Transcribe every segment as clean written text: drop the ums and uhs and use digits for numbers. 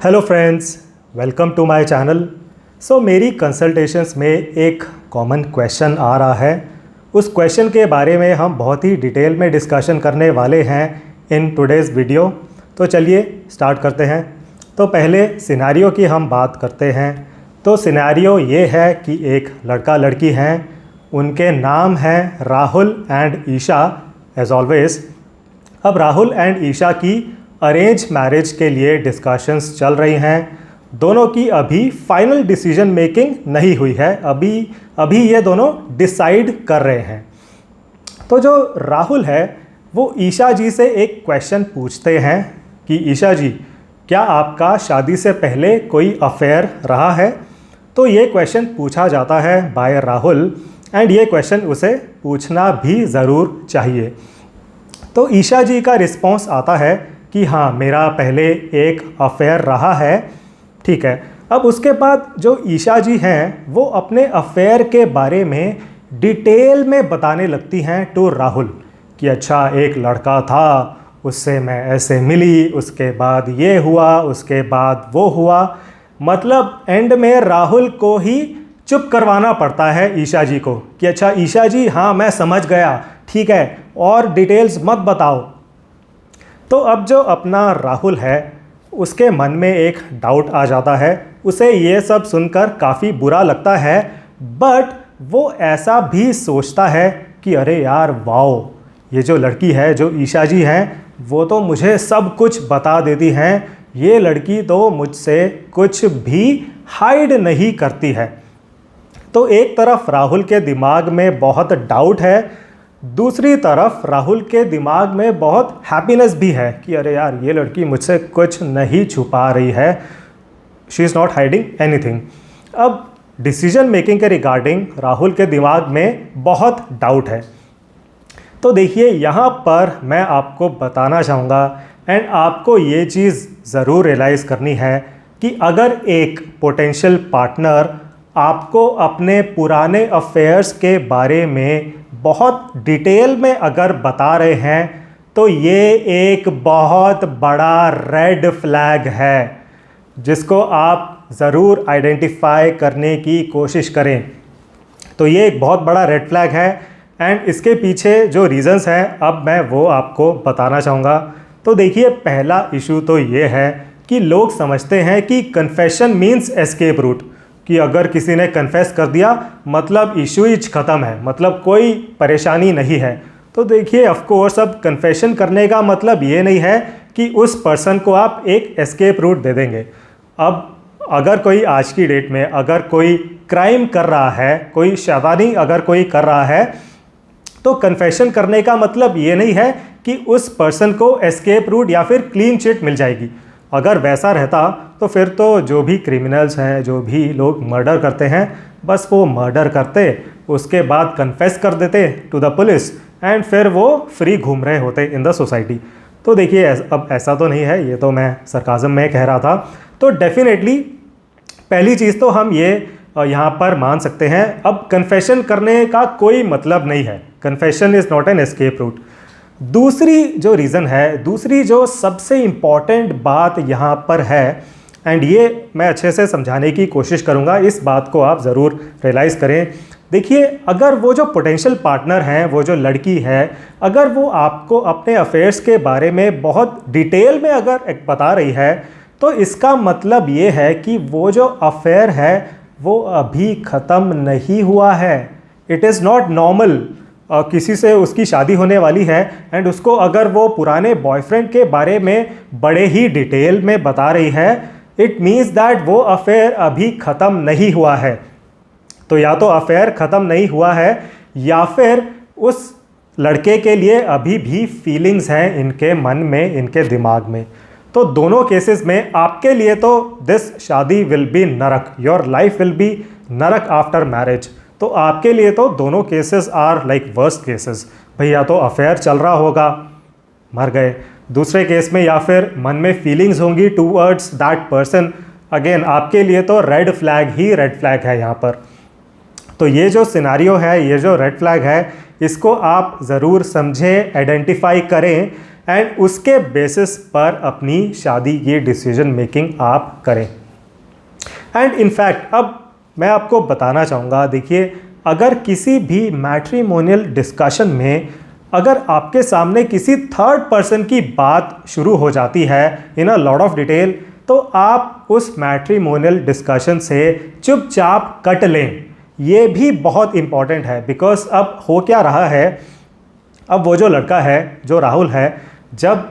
Hello friends, welcome to my channel. मेरी consultations में एक कॉमन क्वेश्चन आ रहा है। उस क्वेश्चन के बारे में हम बहुत ही डिटेल में डिस्कशन करने वाले हैं इन टुडेज़ वीडियो। तो चलिए स्टार्ट करते हैं। तो पहले सिनेरियो की हम बात करते हैं। तो सिनेरियो ये है कि एक लड़का लड़की हैं, उनके नाम हैं Rahul and Isha as always. अब राहुल एंड ईशा की अरेंज मैरिज के लिए डिस्कशंस चल रही हैं। दोनों की अभी फाइनल डिसीजन मेकिंग नहीं हुई है, अभी ये दोनों डिसाइड कर रहे हैं। तो जो राहुल है वो ईशा जी से एक क्वेश्चन पूछते हैं कि ईशा जी, क्या आपका शादी से पहले कोई अफेयर रहा है? तो ये क्वेश्चन पूछा जाता है बाय राहुल एंड ये क्वेश्चन उसे पूछना भी ज़रूर चाहिए। तो ईशा जी का रिस्पॉन्स आता है कि हाँ, मेरा पहले एक अफेयर रहा है। ठीक है। अब उसके बाद जो ईशा जी हैं वो अपने अफेयर के बारे में डिटेल में बताने लगती हैं टू राहुल कि अच्छा, एक लड़का था, उससे मैं ऐसे मिली, उसके बाद ये हुआ, उसके बाद वो हुआ। मतलब एंड में राहुल को ही चुप करवाना पड़ता है ईशा जी को कि अच्छा ईशा जी, हाँ मैं समझ गया, ठीक है, और डिटेल्स मत बताओ। तो अब जो अपना राहुल है उसके मन में एक डाउट आ जाता है। उसे ये सब सुनकर काफ़ी बुरा लगता है, बट वो ऐसा भी सोचता है कि अरे यार वाओ, ये जो लड़की है, जो ईशा जी हैं, वो तो मुझे सब कुछ बता देती हैं। ये लड़की तो मुझसे कुछ भी हाइड नहीं करती है। तो एक तरफ राहुल के दिमाग में बहुत डाउट है, दूसरी तरफ राहुल के दिमाग में बहुत हैप्पीनेस भी है कि अरे यार, ये लड़की मुझसे कुछ नहीं छुपा रही है, she is not hiding anything. अब डिसीजन मेकिंग के रिगार्डिंग राहुल के दिमाग में बहुत डाउट है। तो देखिए, यहाँ पर मैं आपको बताना चाहूँगा एंड आपको ये चीज़ ज़रूर रियलाइज़ करनी है कि अगर एक पोटेंशियल पार्टनर आपको अपने पुराने अफेयर्स के बारे में बहुत डिटेल में अगर बता रहे हैं तो ये एक बहुत बड़ा रेड फ्लैग है जिसको आप ज़रूर आइडेंटिफाई करने की कोशिश करें। तो ये एक बहुत बड़ा रेड फ्लैग है एंड इसके पीछे जो रीज़न्स हैं अब मैं वो आपको बताना चाहूँगा। तो देखिए, पहला इशू तो ये है कि लोग समझते हैं कि कन्फेशन मीन्स एस्केप रूट, कि अगर किसी ने कन्फेस कर दिया मतलब इशू ही ख़त्म है, मतलब कोई परेशानी नहीं है। तो देखिए, ऑफ कोर्स अब कन्फेशन करने का मतलब ये नहीं है कि उस पर्सन को आप एक एस्केप रूट दे देंगे। अब अगर कोई आज की डेट में अगर कोई क्राइम कर रहा है, कोई शैतानी अगर कोई कर रहा है, तो कन्फेशन करने का मतलब ये नहीं है कि उस पर्सन को एस्केप रूट या फिर क्लीन चिट मिल जाएगी। अगर वैसा रहता तो फिर तो जो भी क्रिमिनल्स हैं, जो भी लोग मर्डर करते हैं, बस वो मर्डर करते, उसके बाद कन्फेस कर देते टू द पुलिस एंड फिर वो फ्री घूम रहे होते इन द सोसाइटी। तो देखिए, अब ऐसा तो नहीं है, ये तो मैं सरकाज़म में कह रहा था। तो डेफिनेटली पहली चीज़ तो हम ये यहाँ पर मान सकते हैं, अब कन्फेशन करने का कोई मतलब नहीं है, confession is not an escape route. दूसरी जो रीज़न है, दूसरी जो सबसे इम्पॉर्टेंट बात यहाँ पर है, एंड ये मैं अच्छे से समझाने की कोशिश करूँगा, इस बात को आप ज़रूर रियलाइज़ करें। देखिए, अगर वो जो पोटेंशियल पार्टनर हैं, वो जो लड़की है, अगर वो आपको अपने अफेयर्स के बारे में बहुत डिटेल में अगर बता रही है, तो इसका मतलब ये है कि वो जो अफेयर है वो अभी ख़त्म नहीं हुआ है। It is not normal. किसी से उसकी शादी होने वाली है एंड उसको अगर वो पुराने बॉयफ्रेंड के बारे में बड़े ही डिटेल में बता रही है, इट मीन्स दैट वो अफेयर अभी ख़त्म नहीं हुआ है। तो या तो अफेयर ख़त्म नहीं हुआ है या फिर उस लड़के के लिए अभी भी फीलिंग्स हैं इनके मन में, इनके दिमाग में। तो दोनों केसेस में आपके लिए तो दिस शादी विल बी नरक, योर लाइफ विल बी नरक आफ्टर मैरिज। तो आपके लिए तो दोनों cases are like worst cases. भाई, या तो अफेयर चल रहा होगा, मर गए, दूसरे केस में या फिर मन में फीलिंग्स होंगी टूवर्ड्स दैट पर्सन, अगेन आपके लिए तो रेड फ्लैग ही रेड फ्लैग है यहाँ पर। तो ये जो सिनेरियो है, ये जो रेड फ्लैग है, इसको आप ज़रूर समझें, आइडेंटिफाई करें एंड उसके बेसिस पर अपनी शादी की डिसीजन मेकिंग आप करें। एंड इनफैक्ट अब मैं आपको बताना चाहूँगा, देखिए अगर किसी भी मैट्रिमोनियल डिस्कशन में अगर आपके सामने किसी थर्ड पर्सन की बात शुरू हो जाती है इन अ लॉट ऑफ डिटेल, तो आप उस मैट्रिमोनियल डिस्कशन से चुपचाप कट लें। ये भी बहुत इम्पॉर्टेंट है, बिकॉज अब हो क्या रहा है, अब वो जो लड़का है, जो राहुल है, जब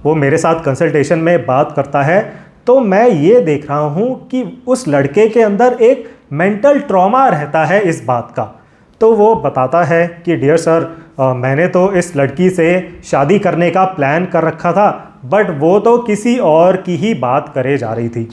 वो मेरे साथ कंसल्टेशन में बात करता है तो मैं ये देख रहा हूँ कि उस लड़के के अंदर एक मेंटल ट्रॉमा रहता है इस बात का। तो वो बताता है कि डियर सर, मैंने तो इस लड़की से शादी करने का प्लान कर रखा था, बट वो तो किसी और की ही बात करे जा रही थी।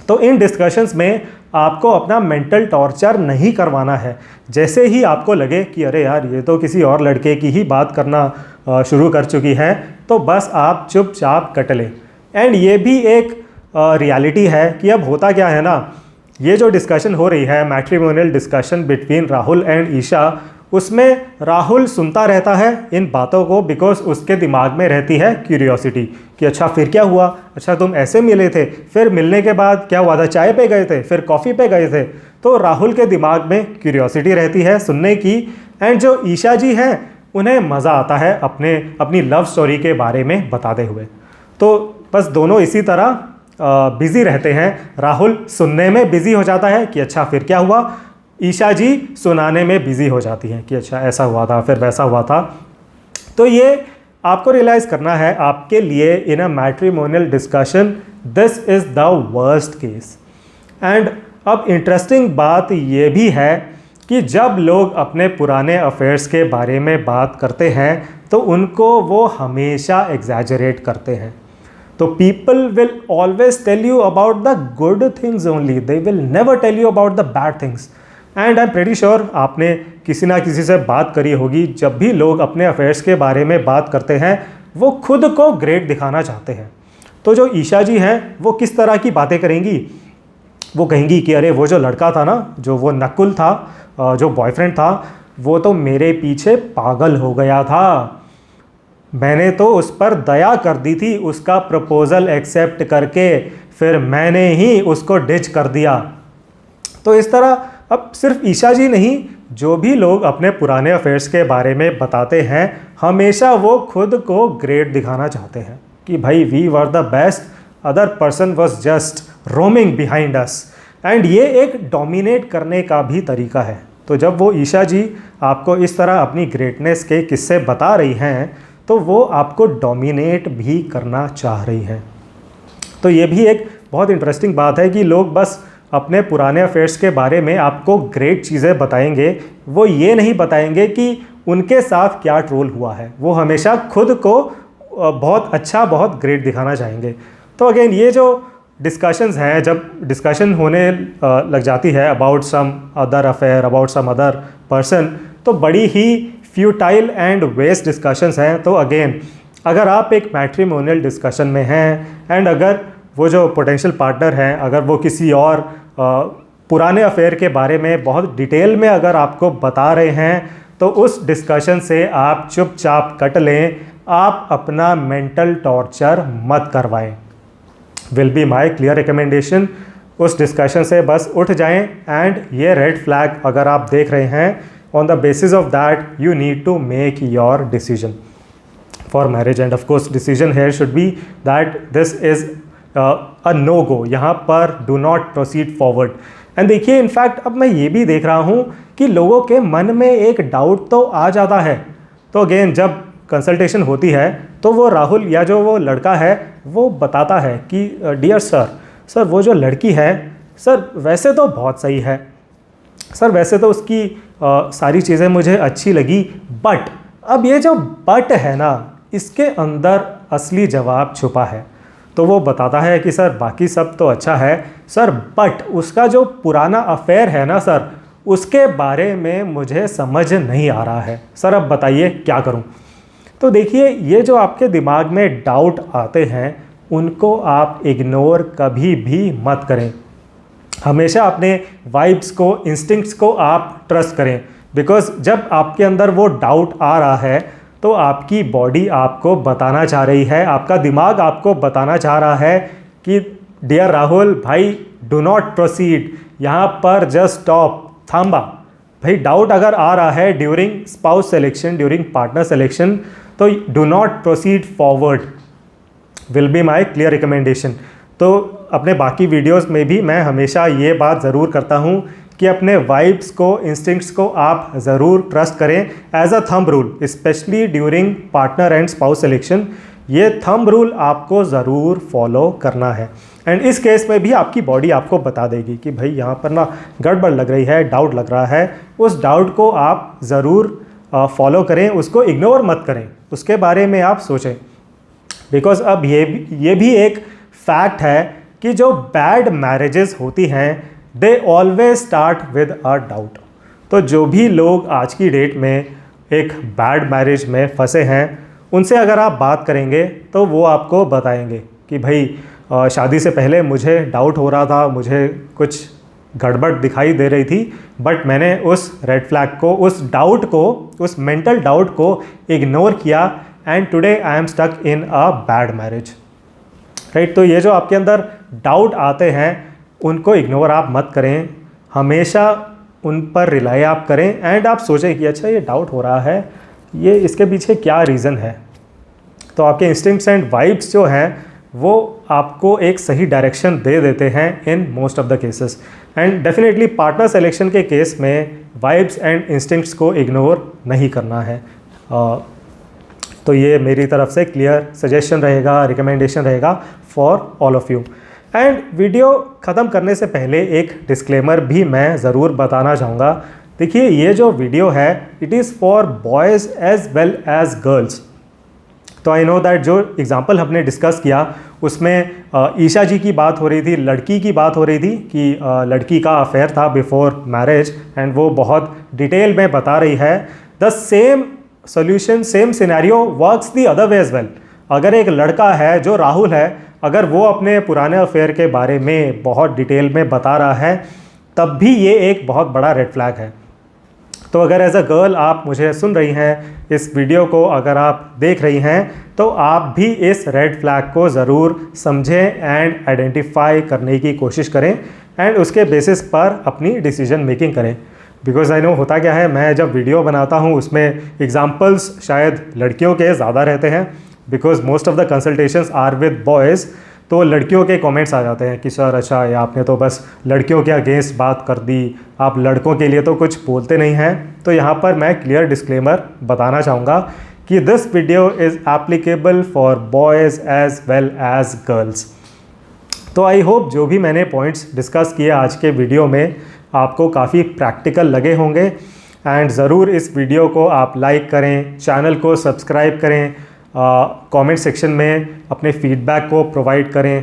तो इन डिस्कशंस में आपको अपना मेंटल टॉर्चर नहीं करवाना है। जैसे ही आपको लगे कि अरे यार ये तो किसी और लड़के की ही बात करना शुरू कर चुकी है, तो बस आप चुपचाप कट लें। एंड ये भी एक रियलिटी है कि अब होता क्या है ना, ये जो डिस्कशन हो रही है matrimonial discussion between Rahul and Isha, उसमें राहुल सुनता रहता है इन बातों को, बिकॉज उसके दिमाग में रहती है क्यूरियोसिटी कि अच्छा फिर क्या हुआ, अच्छा तुम ऐसे मिले थे, फिर मिलने के बाद क्या हुआ था, चाय पे गए थे, फिर कॉफ़ी पे गए थे। तो राहुल के दिमाग में क्यूरियोसिटी रहती है सुनने की। एंड जो ईशा जी हैं उन्हें मज़ा आता है अपनी लव स्टोरी के बारे में बताते हुए। तो बस दोनों इसी तरह बिज़ी रहते हैं। राहुल सुनने में बिज़ी हो जाता है कि अच्छा फिर क्या हुआ, ईशा जी सुनाने में बिज़ी हो जाती हैं कि अच्छा ऐसा हुआ था, फिर वैसा हुआ था। तो ये आपको रियलाइज़ करना है आपके लिए in a matrimonial discussion this is the worst case. And अब इंटरेस्टिंग बात ये भी है कि जब लोग अपने पुराने अफेयर्स के बारे में बात करते हैं तो उनको वो हमेशा एग्जैजरेट करते हैं। तो people will always tell you about the good things only, they will never tell you about the bad things. And I am pretty sure आपने किसी ना किसी से बात करी होगी, जब भी लोग अपने अफेयर्स के बारे में बात करते हैं वो खुद को ग्रेट दिखाना चाहते हैं। तो जो ईशा जी हैं वो किस तरह की बातें करेंगी, वो कहेंगी कि अरे वो जो लड़का था ना, जो वो नकुल था, जो बॉयफ्रेंड था, वो तो मेरे पीछे पागल हो गया था, मैंने तो उस पर दया कर दी थी, उसका प्रपोज़ल एक्सेप्ट करके फिर मैंने ही उसको डिच कर दिया। तो इस तरह अब सिर्फ ईशा जी नहीं, जो भी लोग अपने पुराने अफेयर्स के बारे में बताते हैं हमेशा वो खुद को ग्रेट दिखाना चाहते हैं कि भाई we were the best, other person was just roaming behind us. And ये एक डोमिनेट करने का भी तरीका है। तो जब वो ईशा जी आपको इस तरह अपनी ग्रेटनेस के किस्से बता रही हैं तो वो आपको डोमिनेट भी करना चाह रही हैं। तो ये भी एक बहुत इंटरेस्टिंग बात है कि लोग बस अपने पुराने अफेयर्स के बारे में आपको ग्रेट चीज़ें बताएंगे, वो ये नहीं बताएंगे कि उनके साथ क्या ट्रोल हुआ है। वो हमेशा खुद को बहुत अच्छा, बहुत ग्रेट दिखाना चाहेंगे। तो अगेन ये जो डिस्कशंस हैं, जब डिस्कशन होने लग जाती है about some other affair, about some other person, तो बड़ी ही फ्यूटाइल एंड वेस्ट डिस्कशंस हैं। तो अगेन अगर आप एक मैट्रिमोनियल डिस्कशन में हैं एंड अगर वो जो पोटेंशियल पार्टनर हैं अगर वो किसी और पुराने अफेयर के बारे में बहुत डिटेल में अगर आपको बता रहे हैं तो उस डिस्कशन से आप चुपचाप कट लें, आप अपना मेंटल टॉर्चर मत करवाएं। Will be my clear recommendation, उस डिस्कशन से बस उठ जाएं। एंड ये रेड फ्लैग अगर आप देख रहे हैं, on the basis of that you need to make your decision for marriage, and of course decision here should be that this is a no go, यहाँ पर do not proceed forward। And देखिए in fact अब मैं ये भी देख रहा हूँ कि लोगों के मन में एक डाउट तो आ जाता है। तो अगेन जब कंसल्टेशन होती है तो वो राहुल या जो वो लड़का है वो बताता है कि डियर सर वो जो लड़की है सर वैसे तो बहुत सही है सर, वैसे तो उसकी सारी चीज़ें मुझे अच्छी लगी, बट अब ये जो बट है ना, इसके अंदर असली जवाब छुपा है। तो वो बताता है कि सर बाकी सब तो अच्छा है सर, बट उसका जो पुराना अफेयर है ना सर, उसके बारे में मुझे समझ नहीं आ रहा है सर, अब बताइए क्या करूं। तो देखिए ये जो आपके दिमाग में डाउट आते हैं उनको आप इग्नोर कभी भी मत करें। हमेशा अपने वाइब्स को, इंस्टिंक्ट्स को आप ट्रस्ट करें, बिकॉज जब आपके अंदर वो डाउट आ रहा है तो आपकी बॉडी आपको बताना चाह रही है, आपका दिमाग आपको बताना चाह रहा है कि डियर राहुल भाई डू नॉट प्रोसीड, यहाँ पर जस्ट स्टॉप, थांबा। भाई डाउट अगर आ रहा है during spouse selection, during partner selection, तो do not proceed forward will be my clear recommendation. तो अपने बाकी वीडियोस में भी मैं हमेशा ये बात ज़रूर करता हूँ कि अपने वाइब्स को, इंस्टिंक्ट्स को आप ज़रूर ट्रस्ट करें as a thumb rule, specially during partner and spouse selection. ये थंब रूल आपको ज़रूर फॉलो करना है। एंड इस केस में भी आपकी बॉडी आपको बता देगी कि भाई यहाँ पर ना गड़बड़ लग रही है, डाउट लग रहा है। उस डाउट को आप ज़रूर फॉलो करें, उसको इग्नोर मत करें, उसके बारे में आप सोचें। बिकॉज अब ये भी एक फैक्ट है कि जो बैड मैरिजेस होती हैं they always start with a doubt. तो जो भी लोग आज की डेट में एक बैड मैरिज में फंसे हैं, उनसे अगर आप बात करेंगे तो वो आपको बताएंगे कि भाई शादी से पहले मुझे डाउट हो रहा था, मुझे कुछ गड़बड़ दिखाई दे रही थी, बट मैंने उस रेड फ्लैग को, उस डाउट को, उस मेंटल डाउट को इग्नोर किया and today I am stuck in a bad marriage. Right. तो ये जो आपके अंदर डाउट आते हैं उनको इग्नोर आप मत करें, हमेशा उन पर रिलाई आप करें एंड आप सोचें कि अच्छा ये डाउट हो रहा है, ये इसके पीछे क्या रीज़न है। तो आपके इंस्टिंक्ट्स एंड वाइब्स जो हैं वो आपको एक सही डायरेक्शन दे देते हैं in most of the cases. And definitely partner selection के केस में वाइब्स एंड इंस्टिंक्ट्स को इग्नोर नहीं करना है। तो ये मेरी तरफ से क्लियर सजेशन रहेगा, रिकमेंडेशन रहेगा for all of you. And video ख़त्म करने से पहले एक डिस्क्लेमर भी मैं ज़रूर बताना चाहूँगा। देखिए ये जो वीडियो है it is for boys as well as girls. तो आई नो दैट जो एग्ज़ाम्पल हमने डिस्कस किया उसमें ईशा जी की बात हो रही थी, लड़की की बात हो रही थी कि लड़की का अफेयर था बिफोर मैरिज एंड वो बहुत डिटेल में बता रही है। The same solution, same scenario works the other way as well. अगर एक लड़का है जो राहुल है, अगर वो अपने पुराने अफेयर के बारे में बहुत डिटेल में बता रहा है तब भी ये एक बहुत बड़ा रेड फ्लैग है। तो अगर एज अ गर्ल आप मुझे सुन रही हैं, इस वीडियो को अगर आप देख रही हैं, तो आप भी इस रेड फ्लैग को ज़रूर समझें एंड आइडेंटिफाई करने की कोशिश करें एंड उसके बेसिस पर अपनी डिसीजन मेकिंग करें। बिकॉज आई नो होता क्या है, मैं जब वीडियो बनाता हूँ उसमें एग्जाम्पल्स शायद लड़कियों के ज़्यादा रहते हैं because most of the consultations are with boys. तो लड़कियों के कमेंट्स आ जाते हैं कि सर अच्छा ये आपने तो बस लड़कियों के अगेंस्ट बात कर दी, आप लड़कों के लिए तो कुछ बोलते नहीं हैं। तो यहाँ पर मैं क्लियर डिस्क्लेमर बताना चाहूँगा कि this video is applicable for boys as well as girls. तो आई होप जो भी मैंने पॉइंट्स डिस्कस किए आज के वीडियो में आपको काफ़ी प्रैक्टिकल लगे होंगे एंड ज़रूर इस वीडियो को आप लाइक करें, चैनल को सब्सक्राइब करें, कमेंट सेक्शन में अपने फीडबैक को प्रोवाइड करें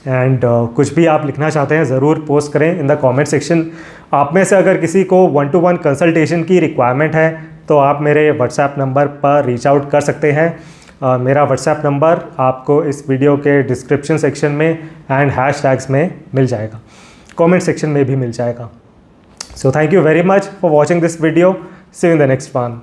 एंड कुछ भी आप लिखना चाहते हैं ज़रूर पोस्ट करें इन द कमेंट सेक्शन। आप में से अगर किसी को 1-to-1 कंसल्टेशन की रिक्वायरमेंट है तो आप मेरे व्हाट्सएप नंबर पर रीच आउट कर सकते हैं। मेरा व्हाट्सएप नंबर आपको इस वीडियो के डिस्क्रिप्शन सेक्शन में एंड हैशटैग्स में मिल जाएगा, कमेंट सेक्शन में भी मिल जाएगा। So thank you very much for watching this video. See you in the next one.